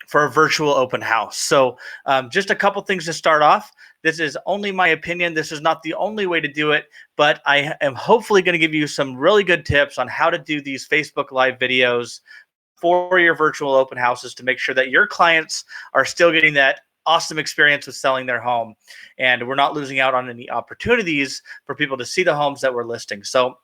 for a virtual open house. So just a couple things to start off. This is only my opinion. This is not the only way to do it, but I am hopefully going to give you some really good tips on how to do these Facebook Live videos for your virtual open houses to make sure that your clients are still getting that awesome experience with selling their home, and we're not losing out on any opportunities for people to see the homes that we're listing. So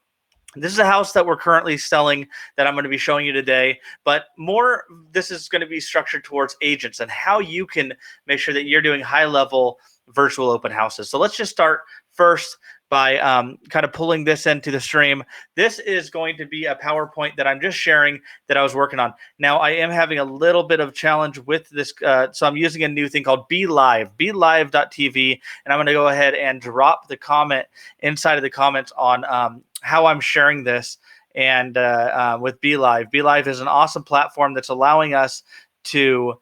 this is a house that we're currently selling that I'm going to be showing you today, but more this is going to be structured towards agents and how you can make sure that you're doing high level virtual open houses. So let's just start first by kind of pulling this into the stream. This is going to be a PowerPoint that I'm just sharing that I was working on. Now I am having a little bit of challenge with this, so I'm using a new thing called BeLive, BeLive.tv, and I'm going to go ahead and drop the comment inside of the comments on how I'm sharing this. And with BeLive, BeLive is an awesome platform that's allowing us to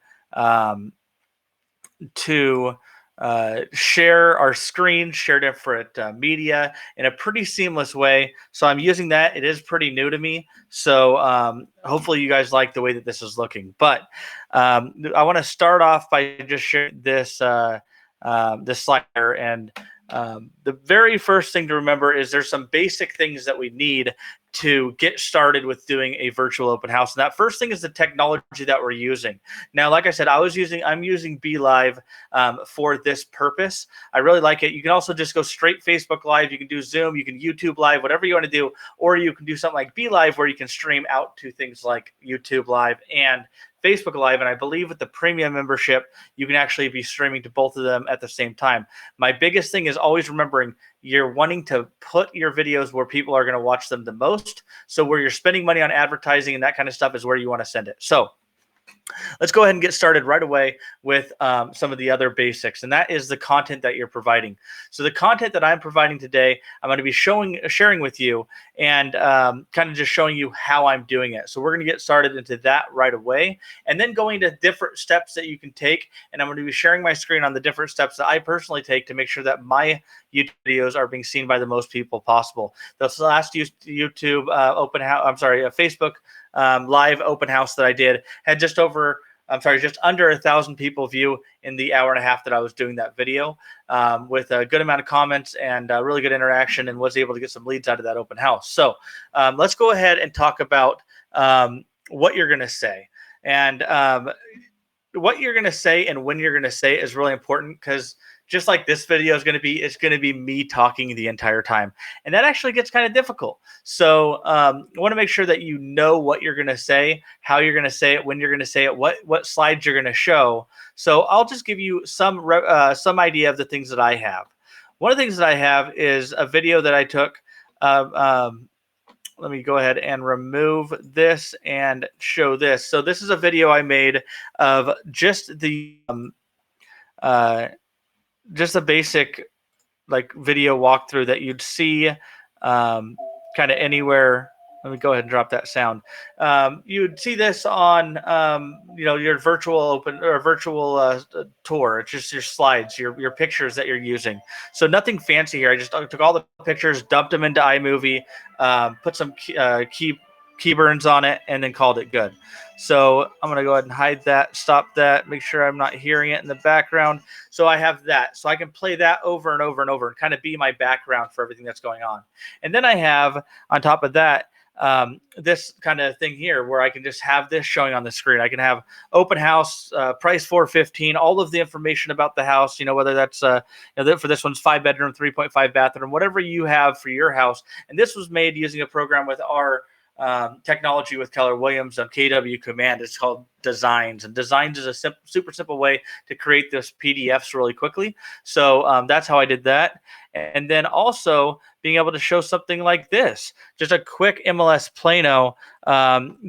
share our screen, share different media in a pretty seamless way. So I'm using that. It is pretty new to me. So hopefully you guys like the way that this is looking. But I want to start off by just sharing this this slider. And the very first thing to remember is there's some basic things that we need to get started with doing a virtual open house. And that first thing is the technology that we're using. Now, like I said, I'm using BeLive for this purpose. I really like it. You can also just go straight Facebook Live. You can do Zoom, you can YouTube Live, whatever you want to do, or you can do something like BeLive where you can stream out to things like YouTube Live and Facebook Live. And I believe with the premium membership, you can actually be streaming to both of them at the same time. My biggest thing is always remembering you're wanting to put your videos where people are going to watch them the most. So where you're spending money on advertising and that kind of stuff is where you want to send it. So let's go ahead and get started right away with some of the other basics, and that is the content that you're providing. So the content that I'm providing today, I'm going to be sharing with you and kind of just showing you how I'm doing it. So we're going to get started into that right away, and then going to different steps that you can take, and I'm going to be sharing my screen on the different steps that I personally take to make sure that my YouTube videos are being seen by the most people possible. The last YouTube Facebook live open house that I did had just under 1,000 people view in the hour and a half that I was doing that video, with a good amount of comments and really good interaction, and was able to get some leads out of that open house. So let's go ahead and talk about what you're going to say. And what you're going to say and when you're going to say it is really important, because just like this video is going to be, it's going to be me talking the entire time. And that actually gets kind of difficult. So I want to make sure that you know what you're going to say, how you're going to say it, when you're going to say it, what slides you're going to show. So I'll just give you some idea of the things that I have. One of the things that I have is a video that I took. Let me go ahead and remove this and show this. So this is a video I made of just the just a basic like video walkthrough that you'd see kind of anywhere. Let me go ahead and drop that sound. You'd see this on your virtual open or virtual tour. It's just your slides, your pictures that you're using. So nothing fancy here. I just took all the pictures, dumped them into iMovie, put some key burns on it, and then called it good. So I'm going to go ahead and hide that, stop that, make sure I'm not hearing it in the background. So I have that. So I can play that over and over and over and kind of be my background for everything that's going on. And then I have, on top of that, this kind of thing here where I can just have this showing on the screen. I can have open house, price $415, all of the information about the house, whether that's, for this one's 5-bedroom, 3.5 bathroom, whatever you have for your house. And this was made using a program with our technology with Keller Williams on KW Command. It's called Designs, and Designs is a super simple way to create this PDFs really quickly. So that's how I did that. And then also being able to show something like this, just a quick MLS Plano,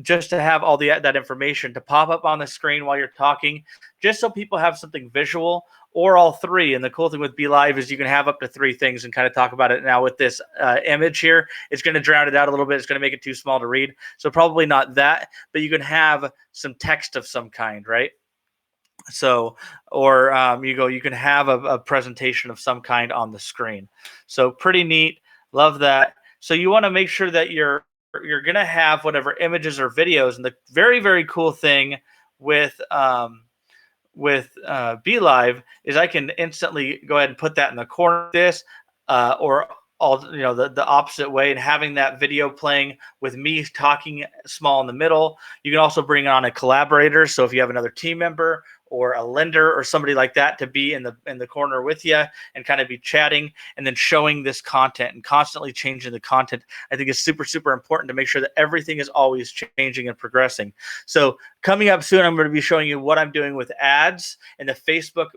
just to have all that information to pop up on the screen while you're talking, just so people have something visual, or all three. And the cool thing with BeLive is you can have up to 3 things and kind of talk about it. Now with this image here, it's going to drown it out a little bit. It's going to make it too small to read. So probably not that, but you can have some text of some kind, right? So, or you can have a presentation of some kind on the screen. So pretty neat. Love that. So you want to make sure that you're going to have whatever images or videos. And the very, very cool thing BeLive is I can instantly go ahead and put that in the corner of this, or all the opposite way, and having that video playing with me talking small in the middle. You can also bring on a collaborator, so if you have another team member or a lender or somebody like that to be in the corner with you and kind of be chatting and then showing this content and constantly changing the content, I think is super, super important to make sure that everything is always changing and progressing. So coming up soon, I'm going to be showing you what I'm doing with ads and the Facebook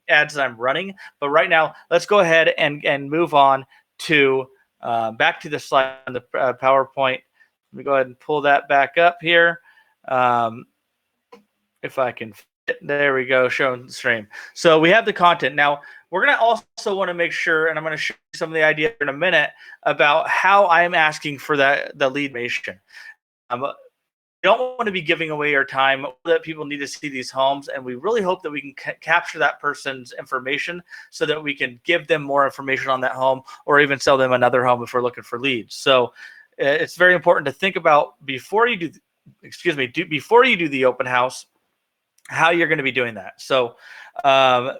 ads that I'm running. But right now, let's go ahead and move on to back to the slide on the PowerPoint. Let me go ahead and pull that back up here. If I can fit, there we go, showing the stream. So we have the content. Now, we're going to also want to make sure, and I'm going to show you some of the ideas in a minute about how I'm asking for the lead information. We don't want to be giving away our time, that people need to see these homes, and we really hope that we can capture that person's information so that we can give them more information on that home, or even sell them another home if we're looking for leads. So it's very important to think about before you do, before you do the open house, how you're going to be doing that. So the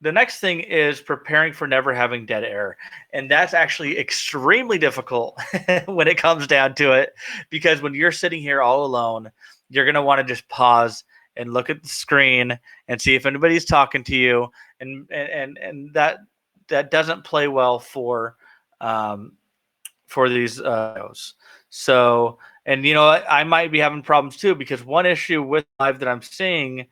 next thing is preparing for never having dead air. And that's actually extremely difficult when it comes down to it, because when you're sitting here all alone, you're going to want to just pause and look at the screen and see if anybody's talking to you. And that doesn't play well for these videos. So, and I might be having problems too, because one issue with live that I'm seeing,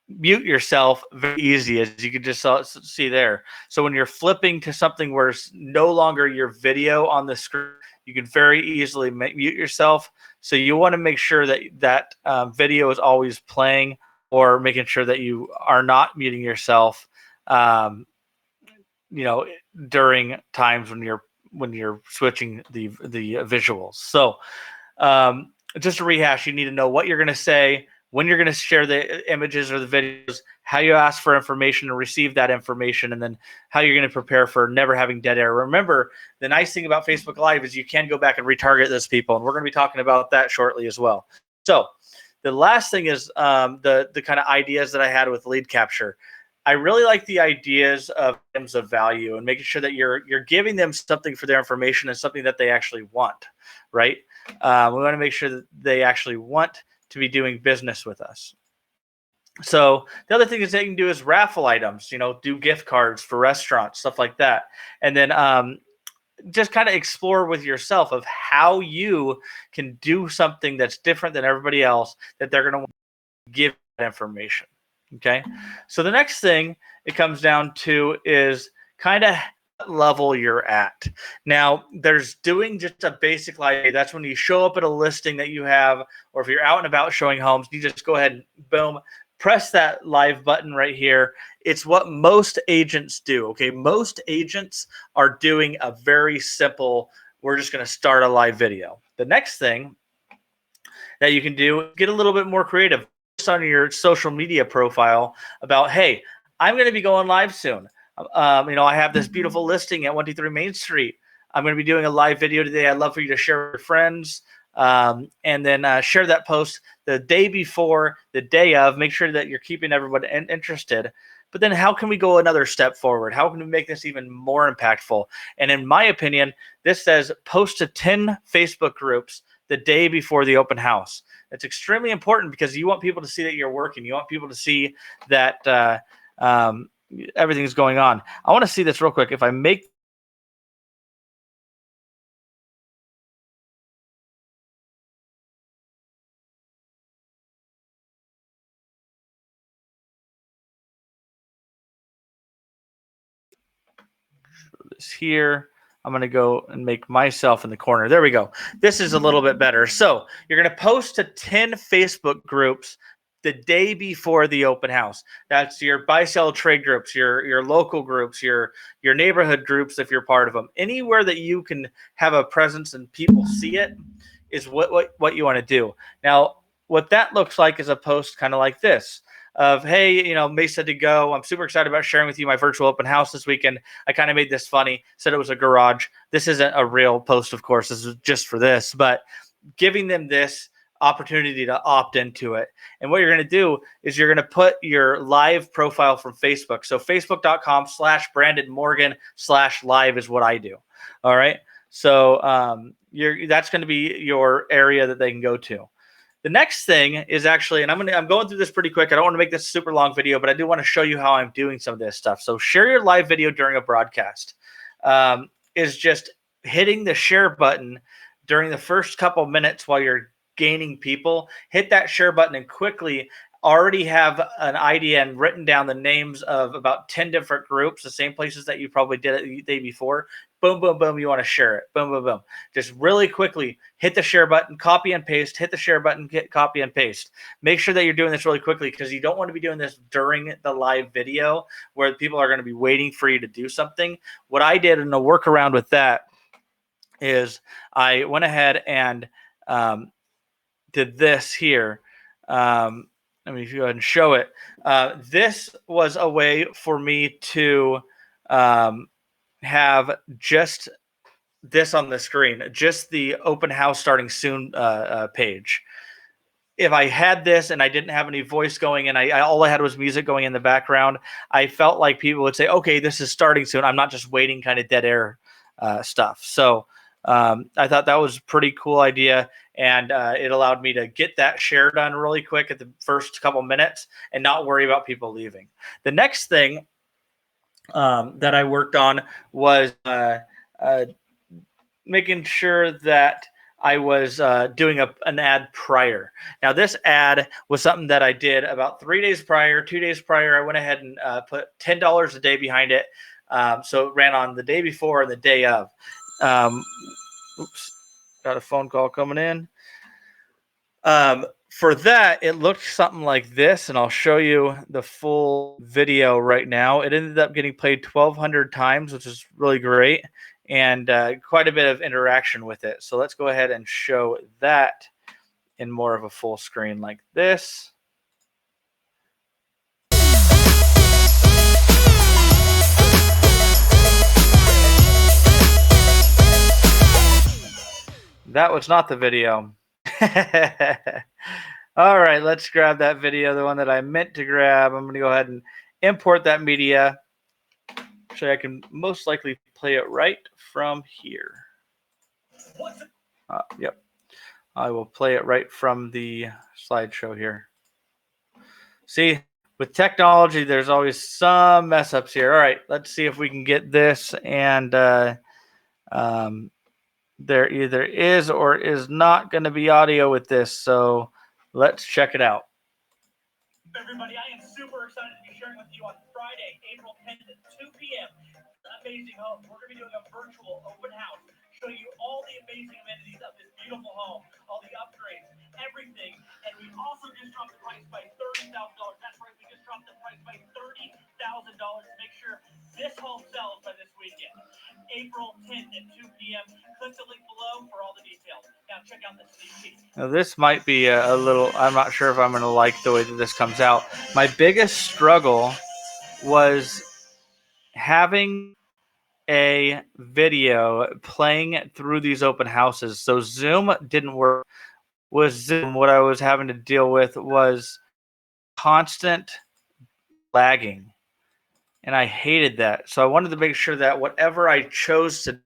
mute yourself very easy, as you can just see there. So when you're flipping to something where it's no longer your video on the screen, you can very easily mute yourself. So you want to make sure that video is always playing, or making sure that you are not muting yourself during times when you're switching the visuals. So just to rehash, you need to know what you're going to say, when you're going to share the images or the videos, how you ask for information to receive that information, and then how you're going to prepare for never having dead air. Remember, the nice thing about Facebook Live is you can go back and retarget those people, and we're going to be talking about that shortly as well. So the last thing is the kind of ideas that I had with lead capture. I really like the ideas of items of value and making sure that you're giving them something for their information and something that they actually want, right? We want to make sure that they actually want to be doing business with us. So the other thing is they can do is raffle items, do gift cards for restaurants, stuff like that. And then just kind of explore with yourself of how you can do something that's different than everybody else, that they're going to give that information. Okay. So the next thing it comes down to is kind of level you're at. Now, there's doing just a basic live. That's when you show up at a listing that you have, or if you're out and about showing homes, you just go ahead and boom, press that live button right here. It's what most agents do. Okay. Most agents are doing a very simple, we're just going to start a live video. The next thing that you can do, get a little bit more creative on your social media profile about, hey, I'm going to be going live soon. I have this beautiful listing at 123 Main Street. I'm going to be doing a live video today. I'd love for you to share with your friends, and then share that post the day before, the day of. Make sure that you're keeping everyone interested. But then how can we go another step forward? How can we make this even more impactful? And in my opinion, this says post to 10 Facebook groups the day before the open house. It's extremely important because you want people to see that you're working. You want people to see that everything's going on. I want to see this real quick. If I make this here, I'm going to go and make myself in the corner. There we go. This is a little bit better. So you're going to post to 10 Facebook groups the day before the open house. That's your buy, sell, trade groups, your local groups, your neighborhood groups, if you're part of them. Anywhere that you can have a presence and people see it is what you want to do. Now, what that looks like is a post kind of like this. Of, hey, Mesa to go. I'm super excited about sharing with you my virtual open house this weekend. I kind of made this funny, said it was a garage. This isn't a real post, of course. This is just for this, but giving them this opportunity to opt into it. And what you're going to do is you're going to put your live profile from Facebook. So facebook.com/BrandonMorgan/live is what I do. All right. So that's going to be your area that they can go to. The next thing is actually, and I'm going through this pretty quick. I don't want to make this a super long video, but I do want to show you how I'm doing some of this stuff. So share your live video during a broadcast is just hitting the share button during the first couple minutes while you're gaining people. Hit that share button and quickly already have an idea and written down the names of about 10 different groups, the same places that you probably did it the day before. Boom, boom, boom. You want to share it. Boom, boom, boom. Just really quickly hit the share button, copy and paste, hit the share button, hit copy and paste. Make sure that you're doing this really quickly because you don't want to be doing this during the live video where people are going to be waiting for you to do something. What I did in a workaround with that is I went ahead and did this here. Let me go ahead and show it. This was a way for me to have just this on the screen, just the open house starting soon page. If I had this and I didn't have any voice going and all I had was music going in the background, I felt like people would say, okay, this is starting soon. I'm not just waiting kind of dead air stuff. So I thought that was a pretty cool idea. And it allowed me to get that share done really quick at the first couple minutes and not worry about people leaving. The next thing that I worked on was making sure that I was doing an ad prior. Now, this ad was something that I did about 3 days prior, 2 days prior. I went ahead and put $10 a day behind it. So it ran on the day before and the day of. Oops, got a phone call coming in. For that, it looked something like this, and I'll show you the full video right now. It ended up getting played 1,200 times, which is really great, and quite a bit of interaction with it. So let's go ahead and show that in more of a full screen like this. That was not the video. All right, let's grab that video, the one that I meant to grab. I'm going to go ahead and import that media so I can most likely play it right from here. Yep. I will play it right from the slideshow here. See, with technology, there's always some mess ups here. All right, let's see if we can get this. And there either is or is not going to be audio with this. So let's check it out. Everybody, I am super excited to be sharing with you on Friday, April 10th at 2 p.m. Amazing Home. We're going to be doing a virtual open house, showing you all the amazing amenities of this beautiful home, all the upgrades, everything. And we also just dropped the price by $30,000. That's right, we just dropped the price by $30,000 to make sure this home sells by this weekend. April 10th at 2 p.m. Click the link below for all the details. Now check out the sneak peek. Now this might be a little, I'm not sure if I'm going to like the way that this comes out. My biggest struggle was having a video playing through these open houses. So Zoom didn't work. With Zoom, what I was having to deal with was constant lagging. And I hated that. So I wanted to make sure that whatever I chose to do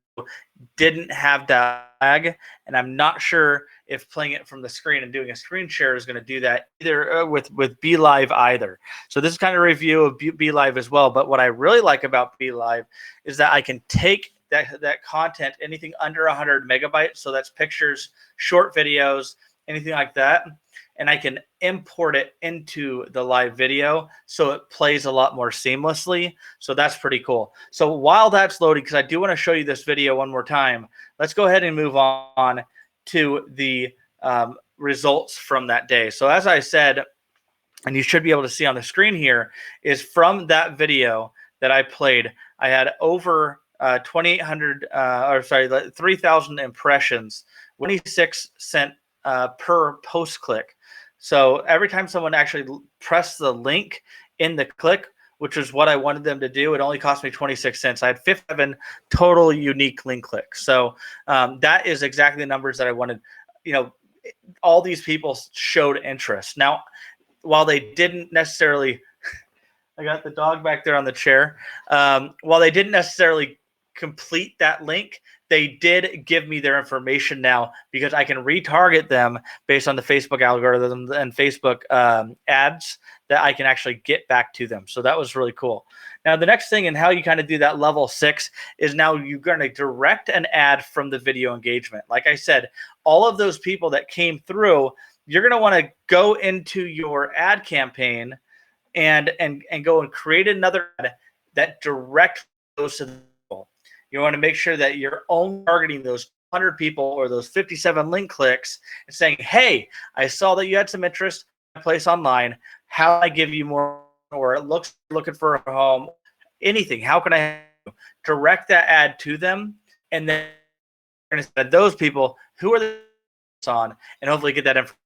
didn't have that lag. And I'm not sure if playing it from the screen and doing a screen share is going to do that either with BeLive either. So this is kind of a review of BeLive as well. But what I really like about BeLive is that I can take that content, anything under 100 megabytes. So that's pictures, short videos, anything like that. And I can import it into the live video so it plays a lot more seamlessly. So that's pretty cool. So while that's loading, because I do want to show you this video one more time, let's go ahead and move on to the results from that day. So as I said, and you should be able to see on the screen here, is from that video that I played, I had over 3,000 impressions, 26 cents per post click. So every time someone actually pressed the link in the click, which is what I wanted them to do, it only cost me 26 cents. I had 57 total unique link clicks. So that is exactly the numbers that I wanted. You know, all these people showed interest. Now, while they didn't necessarily, I got the dog back there on the chair. While they didn't necessarily complete that link, they did give me their information now because I can retarget them based on the Facebook algorithm and Facebook ads that I can actually get back to them. So that was really cool. Now, the next thing and how you kind of do that level 6 is now you're going to direct an ad from the video engagement. Like I said, all of those people that came through, you're going to want to go into your ad campaign and go and create another ad that directly goes to the people. You want to make sure that you're only targeting those 100 people or those 57 link clicks and saying, hey, I saw that you had some interest in a place online. How can I give you more? Or it looks looking for a home, anything. How can I direct that ad to them? And then you're going to send those people who are the on and hopefully get that information.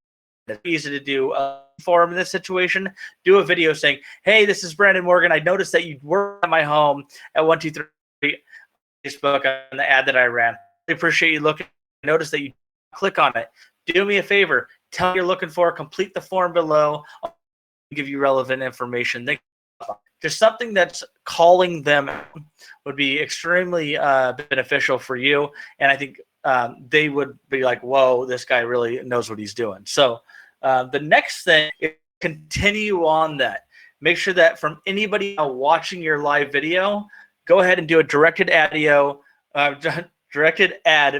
It's easy to do for them in this situation. Do a video saying, hey, this is Brandon Morgan. I noticed that you were at my home at 123 Facebook on the ad that I ran. I appreciate you looking. I noticed that you click on it. Do me a favor. Tell me you're looking for. Complete the form below. I'll give you relevant information. Just something that's calling them would be extremely beneficial for you. And I think they would be like, whoa, this guy really knows what he's doing. So the next thing is continue on that. Make sure that from anybody watching your live video, go ahead and do a directed ad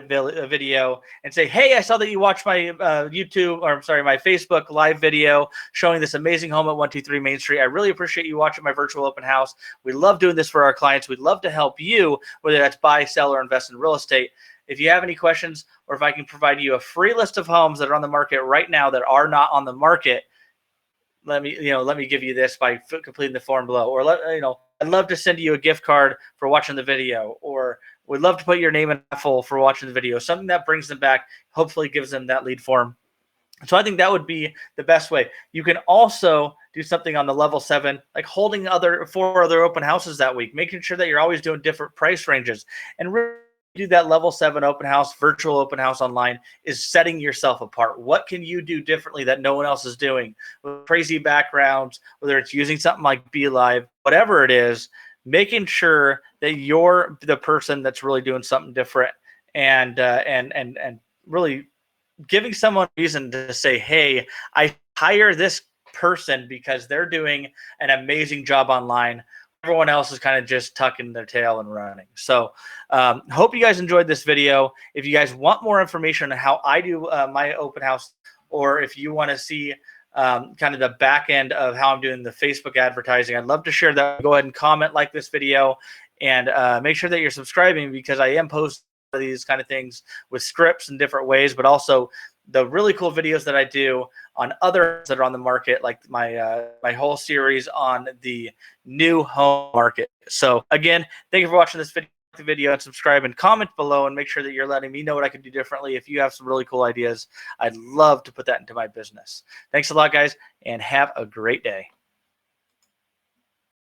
video and say, hey, I saw that you watched my my Facebook live video showing this amazing home at 123 Main Street. I really appreciate you watching my virtual open house. We love doing this for our clients. We'd love to help you, whether that's buy, sell, or invest in real estate. If you have any questions, or if I can provide you a free list of homes that are on the market right now that are not on the market, let me give you this by completing the form below. Or I'd love to send you a gift card for watching the video, or we'd love to put your name in raffle for watching the video. Something that brings them back, hopefully gives them that lead form. So I think that would be the best way. You can also do something on the level 7, like holding 4 other open houses that week, making sure that you're always doing different price ranges, and really do that level 7 open house, virtual open house online is setting yourself apart. What can you do differently that no one else is doing? With crazy backgrounds, whether it's using something like BeLive, whatever it is, making sure that you're the person that's really doing something different and really giving someone a reason to say, hey, I hire this person because they're doing an amazing job online. Everyone else is kind of just tucking their tail and running. So hope you guys enjoyed this video. If you guys want more information on how I do my open house, or if you want to see kind of the back end of how I'm doing the Facebook advertising, I'd love to share that. Go ahead and comment, like this video, and make sure that you're subscribing, because I am posting these kind of things with scripts in different ways, but also the really cool videos that I do on others that are on the market, like my my whole series on the new home market. So again, thank you for watching this video and subscribe and comment below, and make sure that you're letting me know what I could do differently. If you have some really cool ideas, I'd love to put that into my business. Thanks a lot, guys, and have a great day.